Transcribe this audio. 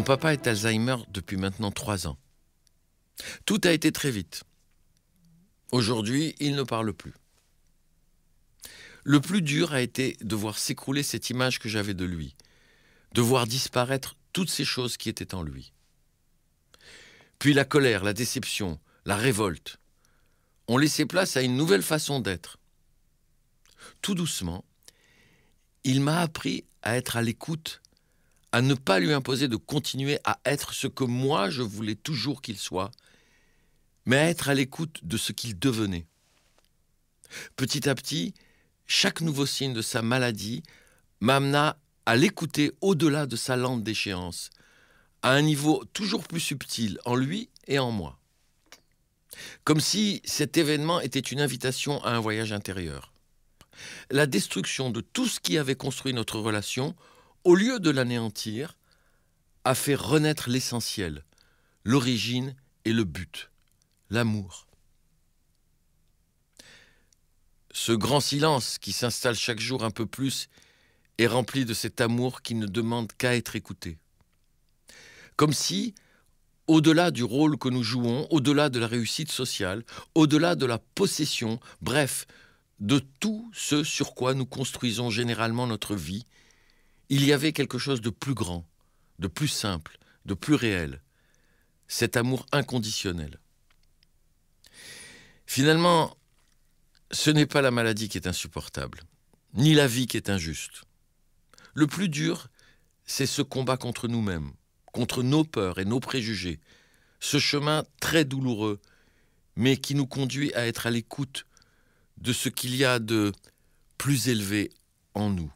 Mon papa est Alzheimer depuis maintenant 3 ans. Tout a été très vite. Aujourd'hui, il ne parle plus. Le plus dur a été de voir s'écrouler cette image que j'avais de lui, de voir disparaître toutes ces choses qui étaient en lui. Puis la colère, la déception, la révolte ont laissé place à une nouvelle façon d'être. Tout doucement, il m'a appris à être à l'écoute, à ne pas lui imposer de continuer à être ce que moi je voulais toujours qu'il soit, mais à être à l'écoute de ce qu'il devenait. Petit à petit, chaque nouveau signe de sa maladie m'amena à l'écouter au-delà de sa lente déchéance, à un niveau toujours plus subtil en lui et en moi. Comme si cet événement était une invitation à un voyage intérieur. La destruction de tout ce qui avait construit notre relation, au lieu de l'anéantir, a fait renaître l'essentiel, l'origine et le but, l'amour. Ce grand silence qui s'installe chaque jour un peu plus est rempli de cet amour qui ne demande qu'à être écouté. Comme si, au-delà du rôle que nous jouons, au-delà de la réussite sociale, au-delà de la possession, bref, de tout ce sur quoi nous construisons généralement notre vie, il y avait quelque chose de plus grand, de plus simple, de plus réel, cet amour inconditionnel. Finalement, ce n'est pas la maladie qui est insupportable, ni la vie qui est injuste. Le plus dur, c'est ce combat contre nous-mêmes, contre nos peurs et nos préjugés, ce chemin très douloureux, mais qui nous conduit à être à l'écoute de ce qu'il y a de plus élevé en nous.